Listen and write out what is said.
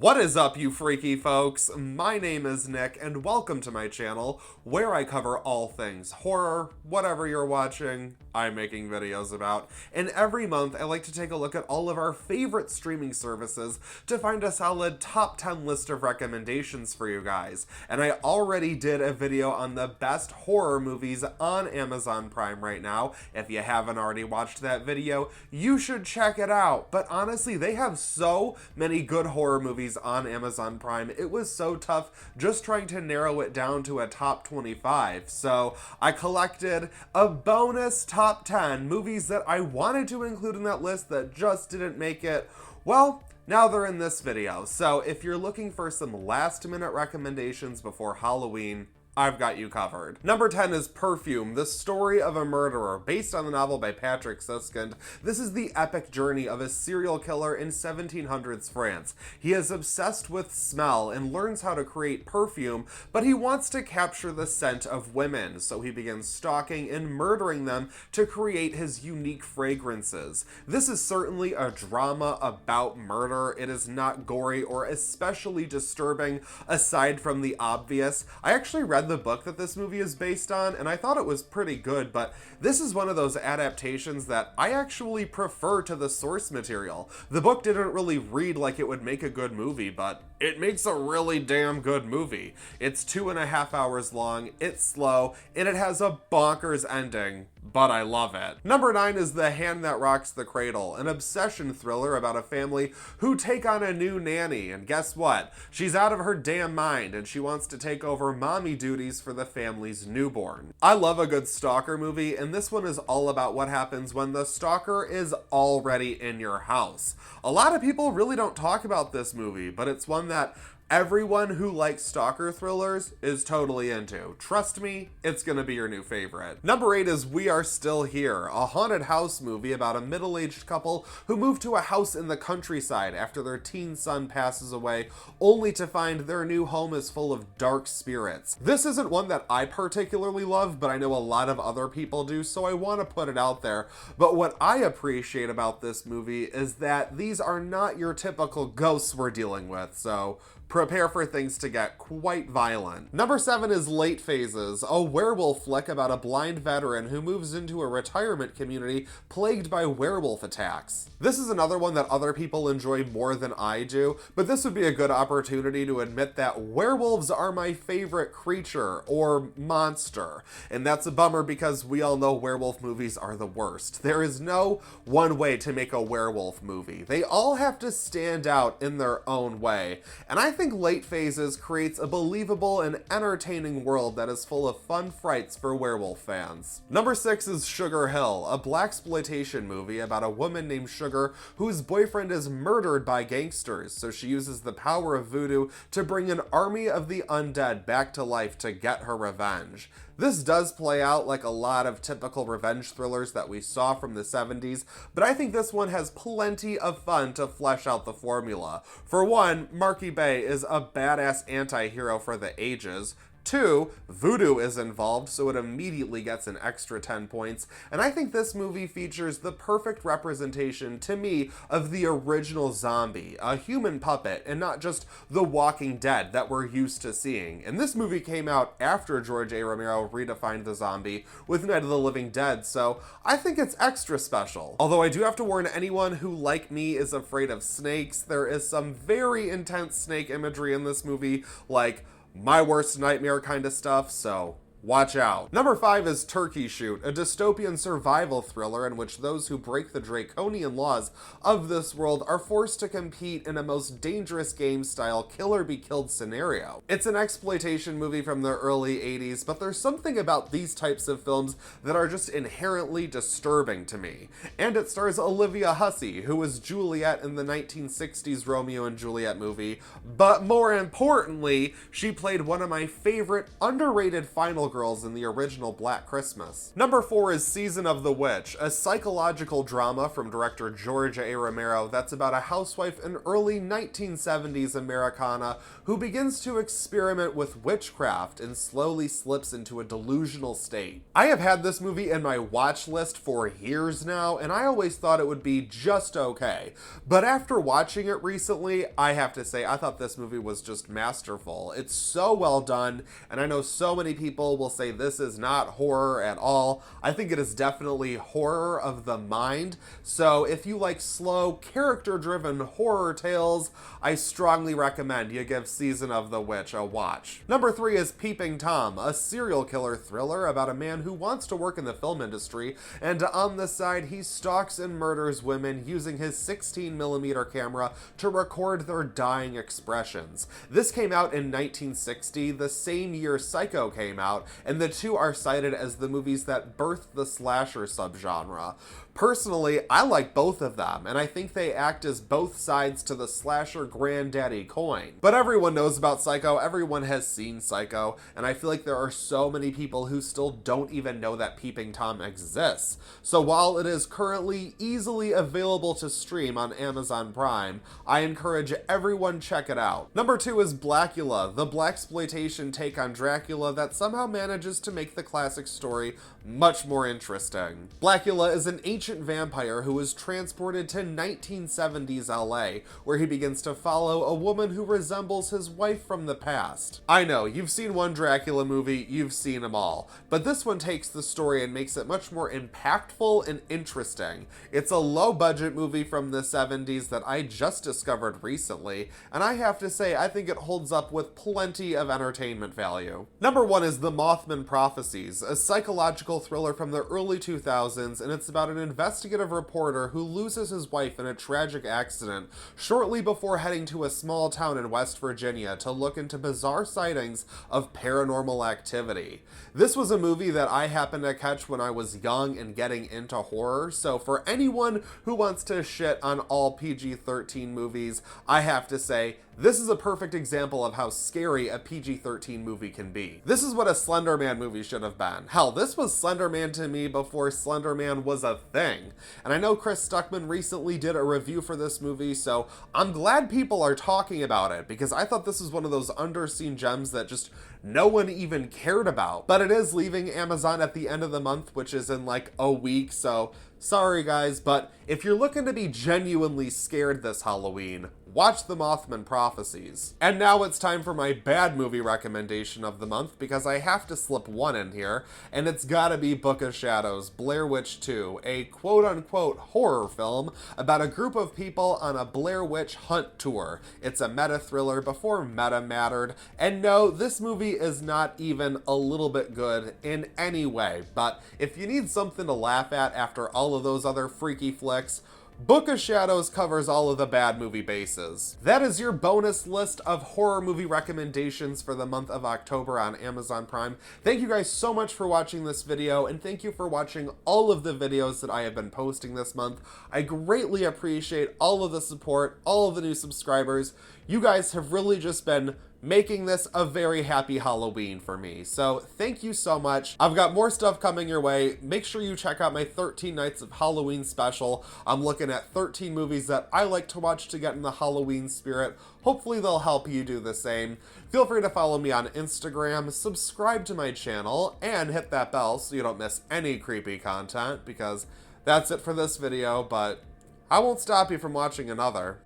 What is up, you freaky folks? My name is Nick, and welcome to my channel, where I cover all things horror, whatever you're watching, I'm making videos about. And every month, I like to take a look at all of our favorite streaming services to find a solid top 10 list of recommendations for you guys. And I already did a video on the best horror movies on Amazon Prime right now. If you haven't already watched that video, you should check it out. But honestly, they have so many good horror movies on Amazon Prime. It was so tough just trying to narrow it down to a top 25. So I collected a bonus top 10 movies that I wanted to include in that list that just didn't make it. Well, now they're in this video. So if you're looking for some last minute recommendations before Halloween, I've got you covered. Number 10 is Perfume, the story of a murderer, based on the novel by Patrick Suskind. This is the epic journey of a serial killer in 1700s France. He is obsessed with smell and learns how to create perfume, but he wants to capture the scent of women, so he begins stalking and murdering them to create his unique fragrances. This is certainly a drama about murder. It is not gory or especially disturbing, aside from the obvious. I actually read the book that this movie is based on, and I thought it was pretty good, but this is one of those adaptations that I actually prefer to the source material. The book didn't really read like it would make a good movie, but it makes a really damn good movie. It's 2.5 hours long, it's slow, and it has a bonkers ending, but I love it. Number 9 is The Hand That Rocks the Cradle, an obsession thriller about a family who take on a new nanny, and guess what? She's out of her damn mind, and she wants to take over mommy duties for the family's newborn. I love a good stalker movie, and this one is all about what happens when the stalker is already in your house. A lot of people really don't talk about this movie, but it's one that everyone who likes stalker thrillers is totally into. Trust me, it's gonna be your new favorite. Number 8 is We Are Still Here, a haunted house movie about a middle-aged couple who move to a house in the countryside after their teen son passes away, only to find their new home is full of dark spirits. This isn't one that I particularly love, but I know a lot of other people do, so I want to put it out there. But what I appreciate about this movie is that these are not your typical ghosts we're dealing with, so prepare for things to get quite violent. Number 7 is Late Phases, a werewolf flick about a blind veteran who moves into a retirement community plagued by werewolf attacks. This is another one that other people enjoy more than I do, but this would be a good opportunity to admit that werewolves are my favorite creature or monster. And that's a bummer because we all know werewolf movies are the worst. There is no one way to make a werewolf movie. They all have to stand out in their own way. And I think Late Phases creates a believable and entertaining world that is full of fun frights for werewolf fans. Number 6 is Sugar Hill, a blaxploitation movie about a woman named Sugar whose boyfriend is murdered by gangsters, so she uses the power of voodoo to bring an army of the undead back to life to get her revenge. This does play out like a lot of typical revenge thrillers that we saw from the 70s, but I think this one has plenty of fun to flesh out the formula. For one, Marky Bay is a badass anti-hero for the ages. 2, voodoo is involved, so it immediately gets an extra 10 points, and I think this movie features the perfect representation, to me, of the original zombie, a human puppet, and not just the Walking Dead that we're used to seeing. And this movie came out after George A. Romero redefined the zombie with Night of the Living Dead, so I think it's extra special. Although I do have to warn anyone who, like me, is afraid of snakes, there is some very intense snake imagery in this movie, like my worst nightmare kind of stuff, so watch out. Number 5 is Turkey Shoot, a dystopian survival thriller in which those who break the draconian laws of this world are forced to compete in a most dangerous game-style kill-or-be-killed scenario. It's an exploitation movie from the early 80s, but there's something about these types of films that are just inherently disturbing to me. And it stars Olivia Hussey, who was Juliet in the 1960s Romeo and Juliet movie, but more importantly, she played one of my favorite underrated final girls in the original Black Christmas. Number 4 is Season of the Witch, a psychological drama from director George A. Romero that's about a housewife in early 1970s Americana who begins to experiment with witchcraft and slowly slips into a delusional state. I have had this movie in my watch list for years now, and I always thought it would be just okay. But after watching it recently, I have to say I thought this movie was just masterful. It's so well done, and I know so many people will say this is not horror at all. I think it is definitely horror of the mind. So if you like slow, character-driven horror tales, I strongly recommend you give Season of the Witch a watch. Number 3 is Peeping Tom, a serial killer thriller about a man who wants to work in the film industry, and on the side he stalks and murders women using his 16mm camera to record their dying expressions. This came out in 1960, the same year Psycho came out, and the two are cited as the movies that birthed the slasher subgenre. Personally, I like both of them, and I think they act as both sides to the slasher granddaddy coin. But everyone knows about Psycho, everyone has seen Psycho, and I feel like there are so many people who still don't even know that Peeping Tom exists. So while it is currently easily available to stream on Amazon Prime, I encourage everyone check it out. Number 2 is Blacula, the blaxploitation take on Dracula that somehow manages to make the classic story much more interesting. Blacula is an ancient vampire who is transported to 1970s LA, where he begins to follow a woman who resembles his wife from the past. I know, you've seen one Dracula movie, you've seen them all, but this one takes the story and makes it much more impactful and interesting. It's a low-budget movie from the 70s that I just discovered recently, and I have to say I think it holds up with plenty of entertainment value. Number 1 is The Mothman Prophecies, a psychological thriller from the early 2000s, and it's about an investigative reporter who loses his wife in a tragic accident shortly before heading to a small town in West Virginia to look into bizarre sightings of paranormal activity. This was a movie that I happened to catch when I was young and getting into horror, so for anyone who wants to shit on all PG-13 movies, I have to say, this is a perfect example of how scary a PG-13 movie can be. This is what a Slender Man movie should have been. Hell, this was Slender Man to me before Slender Man was a thing. And I know Chris Stuckman recently did a review for this movie, so I'm glad people are talking about it, because I thought this was one of those underseen gems that just no one even cared about. But it is leaving Amazon at the end of the month, which is in like a week, so sorry guys, but if you're looking to be genuinely scared this Halloween, watch The Mothman Prophecies. And now it's time for my bad movie recommendation of the month, because I have to slip one in here, and it's gotta be Book of Shadows, Blair Witch 2, a quote-unquote horror film about a group of people on a Blair Witch hunt tour. It's a meta-thriller before meta mattered, and no, this movie is not even a little bit good in any way, but if you need something to laugh at after all of those other freaky flicks, Book of Shadows covers all of the bad movie bases. That is your bonus list of horror movie recommendations for the month of October on Amazon Prime. Thank you guys so much for watching this video, and thank you for watching all of the videos that I have been posting this month. I greatly appreciate all of the support, all of the new subscribers. You guys have really just been making this a very happy Halloween for me. So thank you so much. I've got more stuff coming your way. Make sure you check out my 13 Nights of Halloween special. I'm looking at 13 movies that I like to watch to get in the Halloween spirit. Hopefully they'll help you do the same. Feel free to follow me on Instagram, subscribe to my channel, and hit that bell so you don't miss any creepy content, because that's it for this video, but I won't stop you from watching another.